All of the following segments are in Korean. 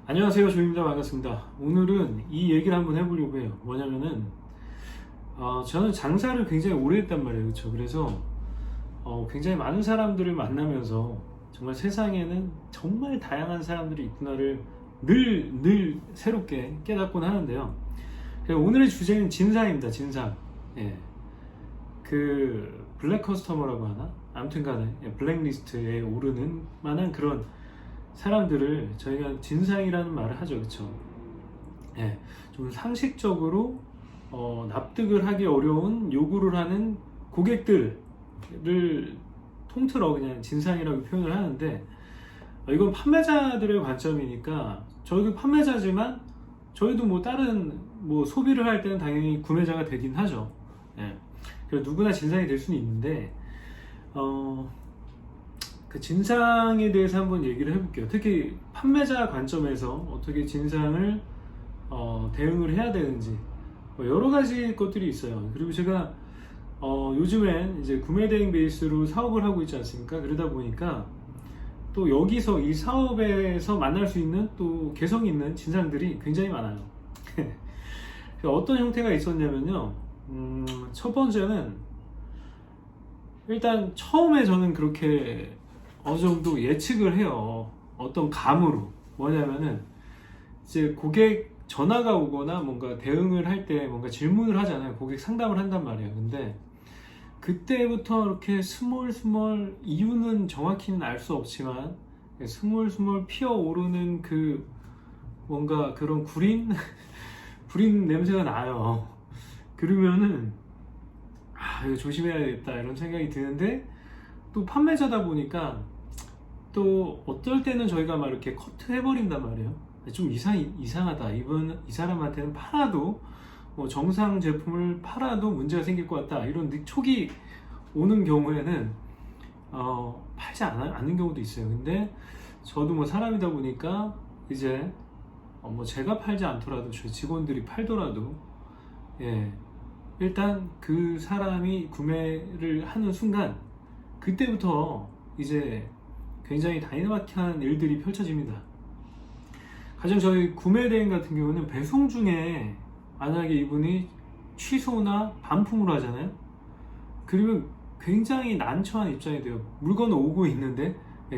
안녕하세요, 조입니다. 반갑습니다. 오늘은 이 얘기를 한번 해보려고 해요. 뭐냐면은 저는 장사를 굉장히 오래 했단 말이에요. 그렇죠? 그래서 굉장히 많은 사람들을 만나면서 정말 세상에는 정말 다양한 사람들이 있구나를 늘 새롭게 깨닫곤 하는데요. 오늘의 주제는 진상입니다. 진상. 예. 그 블랙 커스터머라고 하나? 아무튼간에 블랙리스트에 오르는 만한 그런 사람들을 저희가 진상이라는 말을 하죠. 그쵸? 예, 좀 상식적으로 납득을 하기 어려운 요구를 하는 고객들을 통틀어 그냥 진상이라고 표현을 하는데, 이건 판매자들의 관점이니까 저희도 판매자지만 저희도 뭐 다른 뭐 소비를 할 때는 당연히 구매자가 되긴 하죠. 예. 그래서 누구나 진상이 될 수는 있는데 그 진상에 대해서 한번 얘기를 해볼게요. 특히 판매자 관점에서 어떻게 진상을 대응을 해야 되는지 뭐 여러 가지 것들이 있어요. 그리고 제가 요즘엔 이제 구매 대행 베이스로 사업을 하고 있지 않습니까? 그러다 보니까 또 여기서 이 사업에서 만날 수 있는 또 개성 있는 진상들이 굉장히 많아요. 어떤 형태가 있었냐면요. 첫 번째는 일단 처음에 저는 그렇게 어느 정도 예측을 해요. 어떤 감으로. 뭐냐면은 이제 고객 전화가 오거나 뭔가 대응을 할 때 뭔가 질문을 하잖아요. 고객 상담을 한단 말이에요. 근데 그때부터 이렇게 스멀스멀, 이유는 정확히는 알 수 없지만 스멀스멀 피어오르는 그 뭔가 그런 구린 구린 냄새가 나요. 그러면은 이거 조심해야겠다 이런 생각이 드는데, 또 판매자다 보니까 또 어떨 때는 저희가 막 이렇게 커트해버린단 말이에요. 좀 이상하다. 이 사람한테는 팔아도 뭐 정상 제품을 팔아도 문제가 생길 것 같다. 이런 촉이 오는 경우에는 팔지 않는 경우도 있어요. 근데 저도 뭐 사람이다 보니까 이제 뭐 제가 팔지 않더라도 저희 직원들이 팔더라도 일단 그 사람이 구매를 하는 순간 그때부터 이제 굉장히 다이나마틱한 일들이 펼쳐집니다. 가령 저희 구매 대행 같은 경우는 배송 중에 만약에 이분이 취소나 반품을 하잖아요. 그러면 굉장히 난처한 입장이 돼요. 물건은 오고 있는데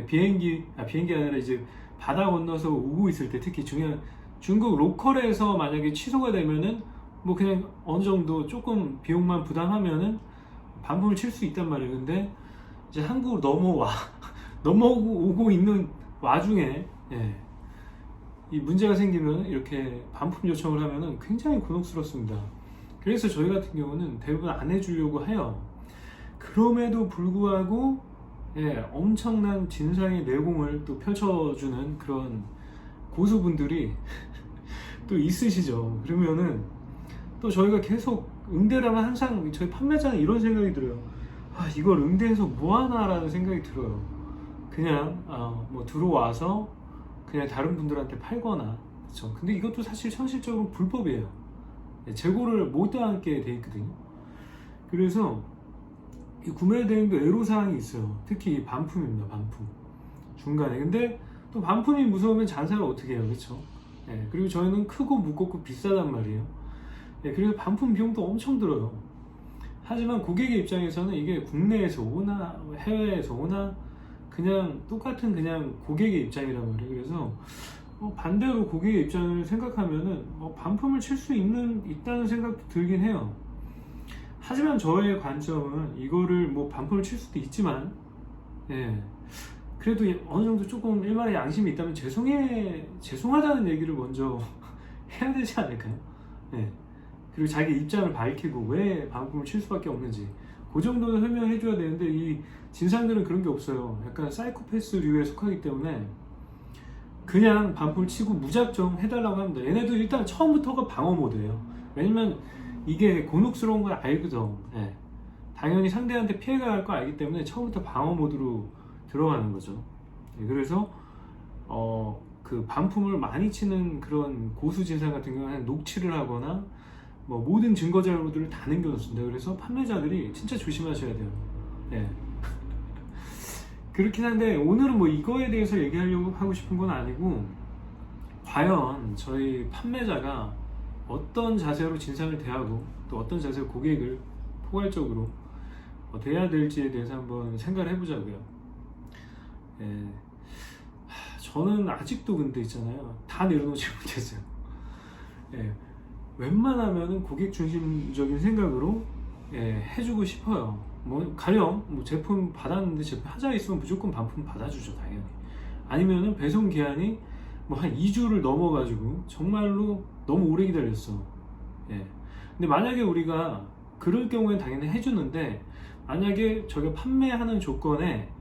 비행기 아니라 이제 바다 건너서 오고 있을 때, 특히 중요한 중국 로컬에서 만약에 취소가 되면은 뭐 그냥 어느 정도 조금 비용만 부담하면은 반품을 칠 수 있단 말이에요. 근데 이제 한국으로 넘어오고 있는 와중에 이 문제가 생기면 이렇게 반품 요청을 하면은 굉장히 곤혹스럽습니다. 그래서 저희 같은 경우는 대부분 안 해주려고 해요. 그럼에도 불구하고 엄청난 진상의 내공을 또 펼쳐주는 그런 고수분들이 또 있으시죠. 그러면은 또 저희가 계속 응대를 하면 항상 저희 판매자는 이런 생각이 들어요. 이걸 응대해서 뭐하나 라는 생각이 들어요. 그냥 뭐 들어와서 그냥 다른 분들한테 팔거나, 그렇죠. 근데 이것도 사실 현실적으로 불법이에요. 재고를 못 하게 돼 있거든요. 그래서 이 구매 대행도 애로사항이 있어요. 특히 반품입니다. 반품 중간에. 근데 또 반품이 무서우면 장사를 어떻게 해요, 그렇죠? 그리고 저희는 크고 무겁고 비싸단 말이에요. 그래서 반품 비용도 엄청 들어요. 하지만 고객의 입장에서는 이게 국내에서 오나 해외에서 오나 그냥 똑같은 그냥 고객의 입장이란 말이에요. 그래서 반대로 고객의 입장을 생각하면은 반품을 칠 수 있다는 생각도 들긴 해요. 하지만 저의 관점은 이거를 뭐 반품을 칠 수도 있지만 그래도 어느 정도 조금 일말의 양심이 있다면 죄송하다는 얘기를 먼저 해야 되지 않을까요? 그리고 자기 입장을 밝히고 왜 반품을 칠 수밖에 없는지 그 정도는 설명해 줘야 되는데, 이 진상들은 그런 게 없어요. 약간 사이코패스류에 속하기 때문에 그냥 반품을 치고 무작정 해달라고 합니다. 얘네도 일단 처음부터가 방어 모드예요. 왜냐면 이게 곤혹스러운 걸 알거든. 당연히 상대한테 피해가 갈 걸 알기 때문에 처음부터 방어 모드로 들어가는 거죠. 그래서 그 반품을 많이 치는 그런 고수 진상 같은 경우는 녹취를 하거나 뭐 모든 증거 자료들을 다 남겨놓습니다. 그래서 판매자들이 진짜 조심하셔야 돼요. 그렇긴 한데 오늘은 뭐 이거에 대해서 얘기하려고 하고 싶은 건 아니고, 과연 저희 판매자가 어떤 자세로 진상을 대하고 또 어떤 자세로 고객을 포괄적으로 대해야 될지에 대해서 한번 생각을 해보자고요. 예, 저는 아직도 근데 있잖아요, 다 내려놓지 못했어요. 예, 웬만하면은 고객 중심적인 생각으로 해주고 싶어요. 뭐 가령 뭐 제품 받았는데 제품 하자 있으면 무조건 반품 받아주죠, 당연히. 아니면은 배송 기한이 뭐 한 2주를 넘어가지고 정말로 너무 오래 기다렸어. 예. 근데 만약에 우리가 그럴 경우엔 당연히 해주는데, 만약에 저희가 판매하는 조건에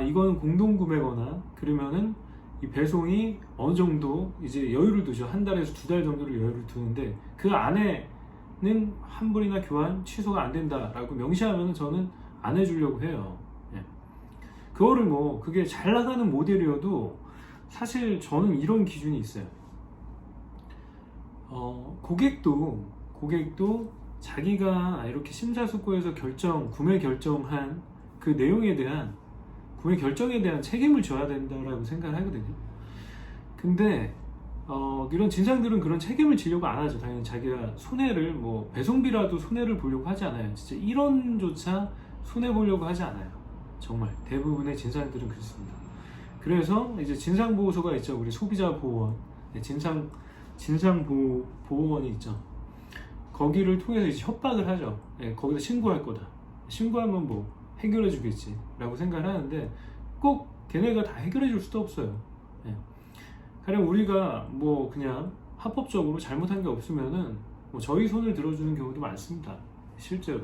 이거는 공동 구매거나 그러면은 이 배송이 어느 정도 이제 여유를 두죠. 한 달에서 2달 정도를 여유를 두는데 그 안에는 환불이나 교환 취소가 안 된다라고 명시하면 저는 안 해주려고 해요. 예. 그거를 뭐 그게 잘 나가는 모델이어도 사실 저는 이런 기준이 있어요. 고객도 자기가 이렇게 심사숙고해서 구매 결정한 그 내용에 대한 구매 결정에 대한 책임을 져야 된다라고 생각을 하거든요. 근데 이런 진상들은 그런 책임을 지려고 안 하죠. 당연히 자기가 손해를, 뭐 배송비라도 손해를 보려고 하지 않아요. 진짜 1원조차 손해 보려고 하지 않아요. 정말 대부분의 진상들은 그렇습니다. 그래서 이제 진상보호소가 있죠. 우리 소비자보호원, 진상보호원이 있죠. 거기를 통해서 이제 협박을 하죠. 거기다 신고할 거다. 신고하면 뭐 해결해 주겠지 라고 생각을 하는데, 꼭 걔네가 다 해결해 줄 수도 없어요. 가령 우리가 뭐 그냥 합법적으로 잘못한 게 없으면은 뭐 저희 손을 들어주는 경우도 많습니다, 실제로.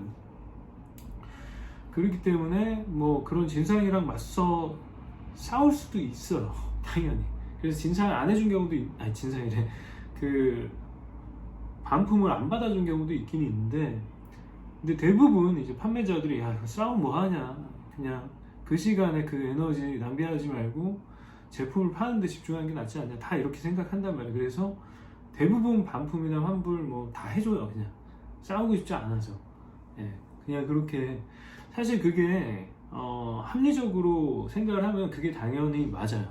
그렇기 때문에 뭐 그런 진상이랑 맞서 싸울 수도 있어요, 당연히. 그래서 진상을 안 해준 경우도 진상이래, 그 반품을 안 받아준 경우도 있긴 있는데, 근데 대부분 이제 판매자들이 싸움 뭐 하냐, 그냥 그 시간에 그 에너지 낭비하지 말고 제품을 파는 데 집중하는 게 낫지 않냐, 다 이렇게 생각한단 말이에요. 그래서 대부분 반품이나 환불 뭐 다 해줘요. 그냥 싸우고 싶지 않아서. 그냥 그렇게. 사실 그게 합리적으로 생각을 하면 그게 당연히 맞아요.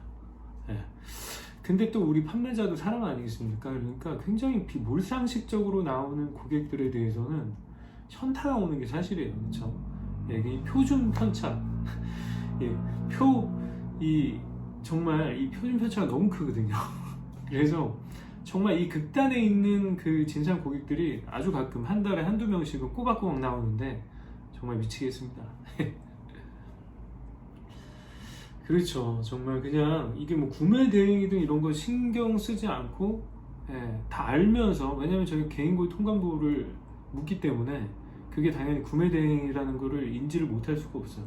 근데 또 우리 판매자도 사람 아니겠습니까? 그러니까 굉장히 몰상식적으로 나오는 고객들에 대해서는 현타가 오는 게 사실이에요. 그렇죠? 이게 표준 편차. 정말 이 표준 편차가 너무 크거든요. 그래서 정말 이 극단에 있는 그 진상 고객들이 아주 가끔 한 달에 한두 명씩은 꼬박꼬박 나오는데 정말 미치겠습니다. 그렇죠. 정말 그냥 이게 뭐 구매 대행이든 이런 거 신경 쓰지 않고 다 알면서, 왜냐면 저희 개인고의 통관부를 묻기 때문에 그게 당연히 구매 대행이라는 거를 인지를 못할 수가 없어요.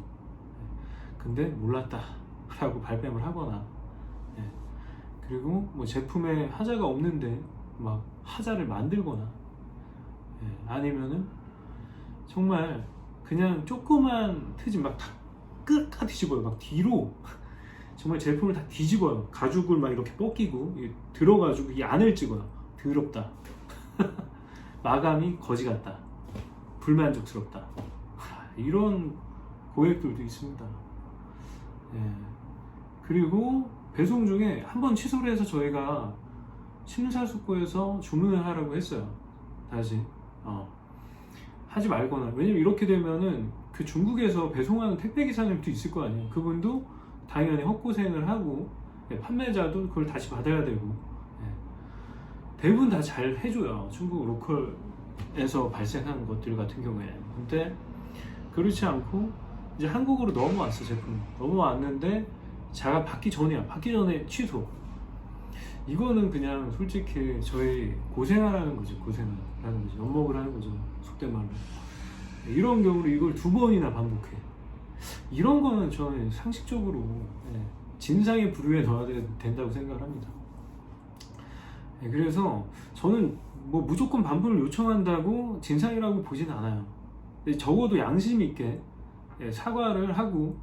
근데 몰랐다 라고 발뺌을 하거나, 그리고 뭐 제품에 하자가 없는데 막 하자를 만들거나, 아니면은 정말 그냥 조그만 트집 막 다 끝까지 뒤집어요. 막 뒤로 정말 제품을 다 뒤집어요. 가죽을 막 이렇게 벗기고 들어가지고 이 안을 찍어요. 더럽다. 마감이 거지 같다. 불만족스럽다. 이런 고객들도 있습니다. 그리고 배송 중에 한번 취소를 해서 저희가 심사숙고해서 주문을 하라고 했어요. 다시 하지 말거나. 왜냐면 이렇게 되면은 그 중국에서 배송하는 택배기사님도 있을 거 아니에요. 그분도 당연히 헛고생을 하고, 판매자도 그걸 다시 받아야 되고. 대부분 다 잘 해줘요, 중국 로컬에서 발생하는 것들 같은 경우에. 근데 그렇지 않고 이제 한국으로 넘어왔어. 제품 넘어왔는데 자가 받기 전에 취소. 이거는 그냥 솔직히 저희 고생하라는 거죠. 고생하라는 거죠. 엿먹을 하는 거죠, 속된 말로. 이런 경우로 이걸 2번이나 반복해. 이런 거는 저는 상식적으로 진상의 부류에 넣어야 된다고 생각을 합니다. 그래서 저는 뭐 무조건 반품을 요청한다고 진상이라고 보진 않아요. 적어도 양심 있게 사과를 하고,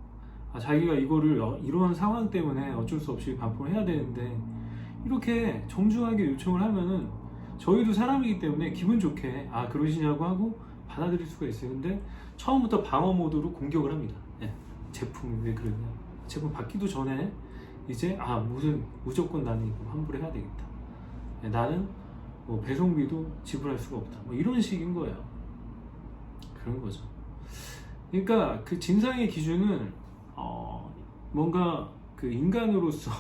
자기가 이거를 이러한 상황 때문에 어쩔 수 없이 반품을 해야 되는데, 이렇게 정중하게 요청을 하면은 저희도 사람이기 때문에 기분 좋게 그러시냐고 하고 받아들일 수가 있어요. 근데 처음부터 방어 모드로 공격을 합니다. 제품이 왜 그러냐, 제품 받기도 전에 이제 무조건 나는 이거 환불해야 되겠다. 나는 뭐 배송비도 지불할 수가 없다. 뭐 이런 식인 거예요. 그런 거죠. 그러니까 그 진상의 기준은 뭔가 그 인간으로서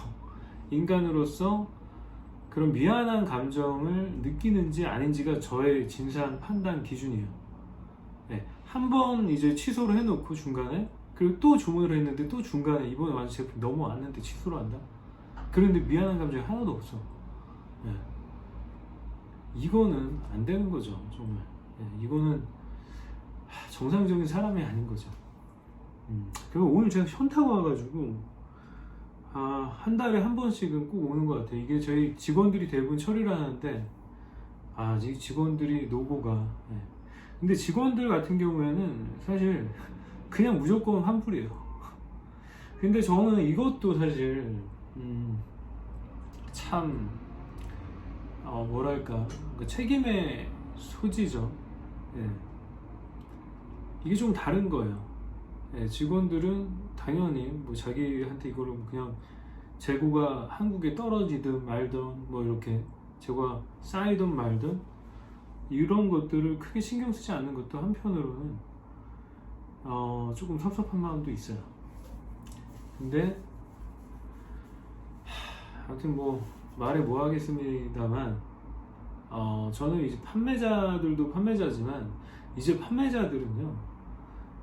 그런 미안한 감정을 느끼는지 아닌지가 저의 진상 판단 기준이에요. 네, 한 번 이제 취소를 해놓고 중간에, 그리고 또 주문을 했는데 또 중간에 이번에 완전 제품 넘어왔는데 취소를 한다? 그런데 미안한 감정이 하나도 없어. 네. 이거는 안 되는 거죠, 정말. 네, 이거는 정상적인 사람이 아닌 거죠. 그리고 오늘 제가 현타가 와가지고 한 달에 한 번씩은 꼭 오는 것 같아요. 이게 저희 직원들이 대부분 처리를 하는데 이 직원들이 노고가 근데 직원들 같은 경우에는 사실 그냥 무조건 환불이에요. 근데 저는 이것도 사실 참 뭐랄까 그 책임의 소지죠. 이게 좀 다른 거예요. 직원들은 당연히 뭐 자기한테 이거를 그냥 재고가 한국에 떨어지든 말든 뭐 이렇게 재고가 쌓이든 말든 이런 것들을 크게 신경 쓰지 않는 것도 한편으로는 조금 섭섭한 마음도 있어요. 근데 아무튼 뭐 말해 뭐 하겠습니다만 저는 이제 판매자들도 판매자지만 이제 판매자들은요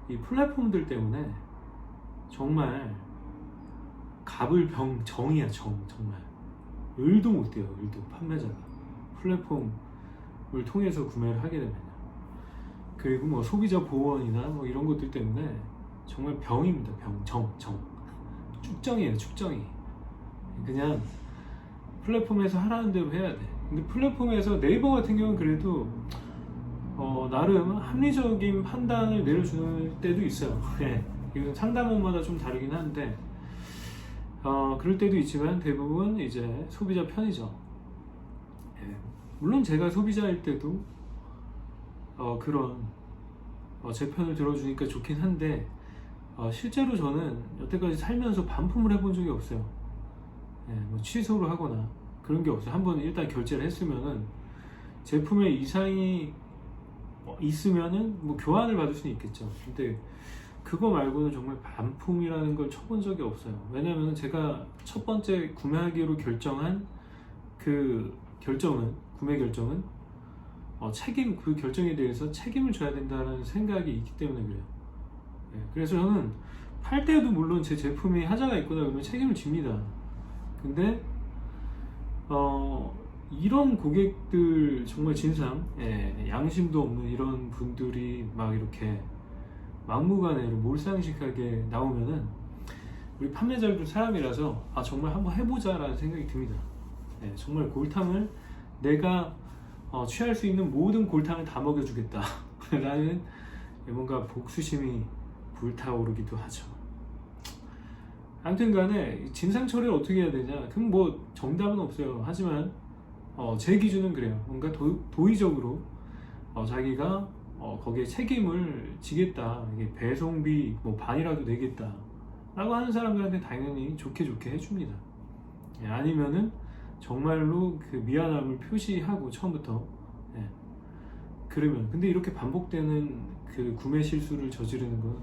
이 플랫폼들 때문에 정말 정이야 정말 일도 못 돼요. 일도 판매자가 플랫폼을 통해서 구매를 하게 되면요. 그리고 뭐 소비자 보호원이나 뭐 이런 것들 때문에 정말 병입니다. 정 축정이에요. 축정이 그냥 플랫폼에서 하라는 대로 해야 돼. 근데 플랫폼에서 네이버 같은 경우는 그래도 나름 합리적인 판단을 내려주는 때도 있어요. 이건 상담원마다 좀 다르긴 한데 그럴 때도 있지만 대부분 이제 소비자 편이죠. 물론 제가 소비자일 때도 그런 제 편을 들어주니까 좋긴 한데 실제로 저는 여태까지 살면서 반품을 해본 적이 없어요. 뭐 취소를 하거나 그런 게 없어요. 한번 일단 결제를 했으면은 제품에 이상이 있으면은 뭐 교환을 받을 수는 있겠죠. 근데 그거 말고는 정말 반품이라는 걸 쳐본 적이 없어요. 왜냐면 제가 첫 번째 구매하기로 결정한 그 구매 결정은 그 결정에 대해서 책임을 져야 된다는 생각이 있기 때문에 그래요. 그래서 저는 팔 때도 물론 제 제품이 하자가 있거나 그러면 책임을 집니다. 근데 이런 고객들 정말 진상, 양심도 없는 이런 분들이 막 이렇게 막무가내로 몰상식하게 나오면은 우리 판매자들도 사람이라서 정말 한번 해보자라는 생각이 듭니다. 정말 골탕을 내가 취할 수 있는 모든 골탕을 다 먹여주겠다 라는 뭔가 복수심이 불타오르기도 하죠. 아무튼 간에 진상 처리를 어떻게 해야 되냐, 그럼 뭐 정답은 없어요. 하지만 제 기준은 그래요. 뭔가 도의적으로 자기가 거기에 책임을 지겠다, 이게 배송비 뭐 반이라도 내겠다 라고 하는 사람들한테 당연히 좋게 해줍니다. 아니면은 정말로 그 미안함을 표시하고 처음부터 그러면, 근데 이렇게 반복되는 그 구매 실수를 저지르는 건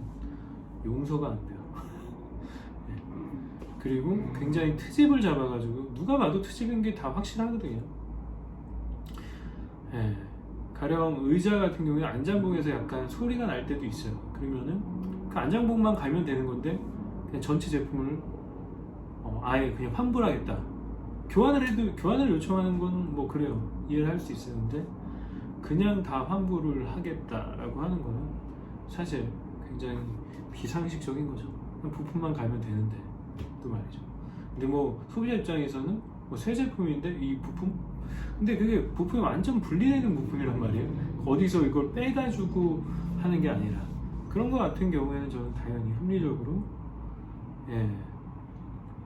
용서가 안 돼요. 그리고 굉장히 트집을 잡아가지고 누가 봐도 트집인 게 다 확실하거든요. 가령 의자 같은 경우에 안장봉에서 약간 소리가 날 때도 있어요. 그러면은 그 안장봉만 갈면 되는 건데 그냥 전체 제품을 아예 그냥 환불하겠다, 교환을 요청하는 건 뭐 그래요, 이해를 할 수 있어요. 근데 그냥 다 환불을 하겠다라고 하는 거는 사실 굉장히 비상식적인 거죠. 부품만 갈면 되는데 또 말이죠. 근데 뭐 소비자 입장에서는 뭐 새 제품인데 이 부품, 근데 그게 부품이 완전 분리되는 부품이란 말이에요. 어디서 이걸 빼가지고 하는 게 아니라 그런 거 같은 경우에는 저는 당연히 합리적으로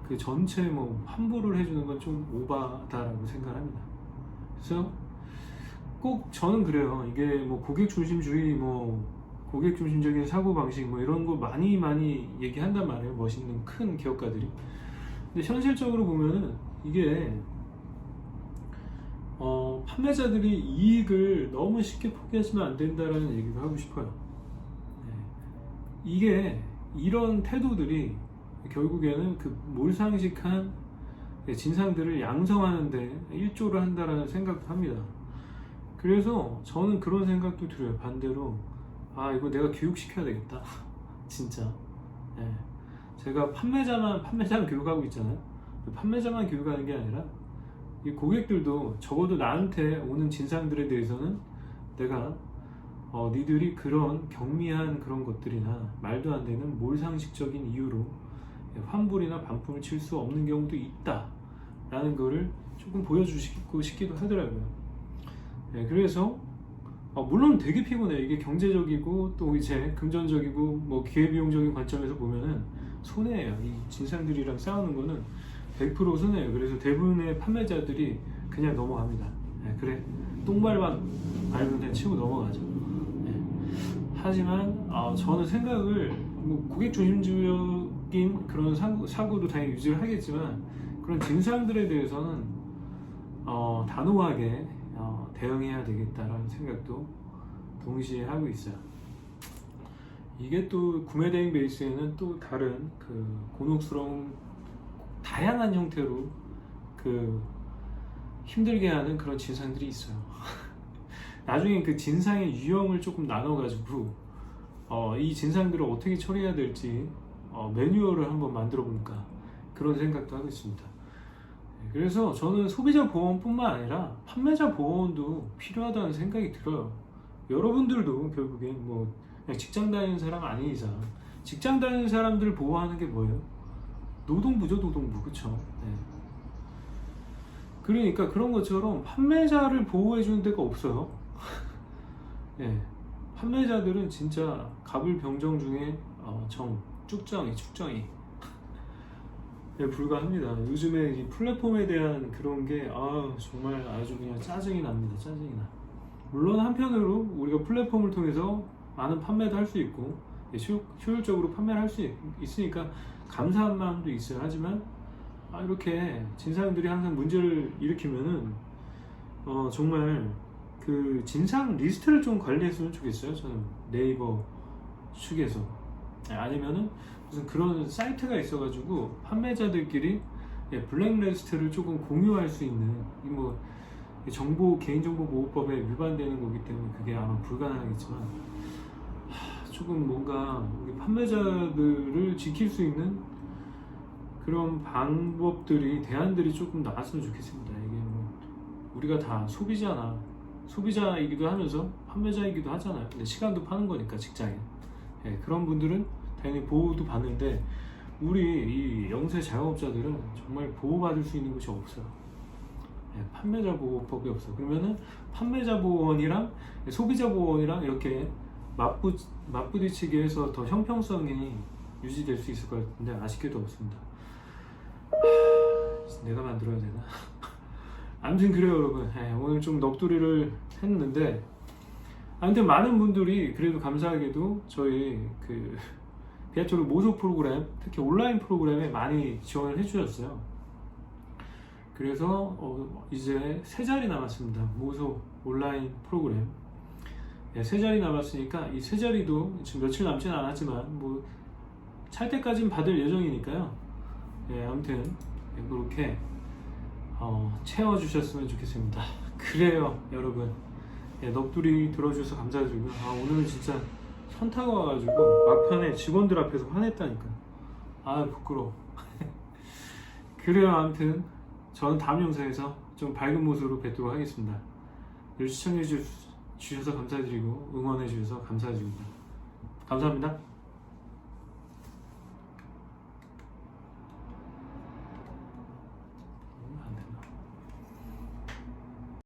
그 전체 뭐 환불을 해주는 건 좀 오바다라고 생각합니다. 그래서 꼭 저는 그래요. 이게 뭐 고객 중심주의, 뭐 고객 중심적인 사고 방식 뭐 이런 거 많이 얘기한단 말이에요. 멋있는 큰 기업가들이. 근데 현실적으로 보면은 이게 판매자들이 이익을 너무 쉽게 포기하시면 안 된다라는 얘기를 하고 싶어요. 네. 이게 이런 태도들이 결국에는 그 몰상식한 진상들을 양성하는데 일조를 한다라는 생각도 합니다. 그래서 저는 그런 생각도 들어요. 반대로 이거 내가 교육시켜야 되겠다. 진짜. 네. 제가 판매자만 교육하고 있잖아요. 판매자만 교육하는 게 아니라 이 고객들도 적어도 나한테 오는 진상들에 대해서는 내가 니들이 그런 경미한 그런 것들이나 말도 안 되는 몰상식적인 이유로 환불이나 반품을 칠 수 없는 경우도 있다 라는 거를 조금 보여주고 싶기도 하더라고요. 네, 그래서 물론 되게 피곤해요. 이게 경제적이고 또 이제 금전적이고 뭐 기회비용적인 관점에서 보면은 손해예요. 이 진상들이랑 싸우는 거는 100% 손해예요. 그래서 대부분의 판매자들이 그냥 넘어갑니다. 네, 그래 똥발만 밟으면 그냥 치고 넘어가죠. 네. 하지만 저는 생각을 뭐 고객 중심적인 그런 사고도 당연히 유지를 하겠지만 그런 진상들에 대해서는 단호하게 대응해야 되겠다라는 생각도 동시에 하고 있어요. 이게 또 구매 대행 베이스에는 또 다른 그 곤혹스러운 다양한 형태로 그 힘들게 하는 그런 진상들이 있어요. 나중에 그 진상의 유형을 조금 나눠가지고 이 진상들을 어떻게 처리해야 될지 매뉴얼을 한번 만들어 볼까 그런 생각도 하고 있습니다. 그래서 저는 소비자 보호원뿐만 아니라 판매자 보호원도 필요하다는 생각이 들어요. 여러분들도 결국엔 뭐 그냥 직장 다니는 사람 아닌 이상 직장 다니는 사람들 보호하는 게 뭐예요? 노동부죠, 노동부. 그쵸? 네. 그러니까 그런 것처럼 판매자를 보호해주는 데가 없어요. 네. 판매자들은 진짜 갑을병정 중에 축정이 불과합니다. 요즘에 이 플랫폼에 대한 그런 게 정말 아주 그냥 짜증이 납니다. 짜증이 나. 물론 한편으로 우리가 플랫폼을 통해서 많은 판매도 할 수 있고 효율적으로 판매를 할 수 있으니까 감사한 마음도 있어요. 하지만 이렇게 진상들이 항상 문제를 일으키면은 정말 그 진상 리스트를 좀 관리했으면 좋겠어요. 저는 네이버 측에서 아니면은 무슨 그런 사이트가 있어가지고 판매자들끼리 블랙리스트를 조금 공유할 수 있는 뭐 개인정보보호법에 위반되는 거기 때문에 그게 아마 불가능하겠지만 조금 뭔가 우리 판매자들을 지킬 수 있는 그런 방법들이 대안들이 조금 나왔으면 좋겠습니다. 이게 뭐 우리가 다 소비자이기도 하면서 판매자이기도 하잖아요. 근데 시간도 파는 거니까 직장에 그런 분들은 당연히 보호도 받는데 우리 이 영세 자영업자들은 정말 보호받을 수 있는 곳이 없어요. 판매자 보호법이 없어. 그러면은 판매자 보호원이랑 소비자 보호원이랑 이렇게 맞부딪히게 해서 더 형평성이 유지될 수 있을 것 같은데 아쉽게도 없습니다. 내가 만들어야 되나? 아무튼 그래요, 여러분. 오늘 좀 넋두리를 했는데 아무튼 많은 분들이 그래도 감사하게도 저희 그 비아토르 모소 프로그램, 특히 온라인 프로그램에 많이 지원을 해주셨어요. 그래서 이제 3자리 남았습니다. 모소 온라인 프로그램 3자리 남았으니까 이 3자리도 지금 며칠 남지는 않았지만 뭐 찰 때까지는 받을 예정이니까요. 아무튼 그렇게 채워주셨으면 좋겠습니다. 그래요, 여러분. 넋두리 들어주셔서 감사드리고요. 오늘은 진짜 현타가 와가지고 막판에 직원들 앞에서 화냈다니까. 부끄러워. 그래요. 아무튼 저는 다음 영상에서 좀 밝은 모습으로 뵙도록 하겠습니다. 늘 시청해 주셔서 감사드리고 응원해 주셔서 감사드립니다. 감사합니다.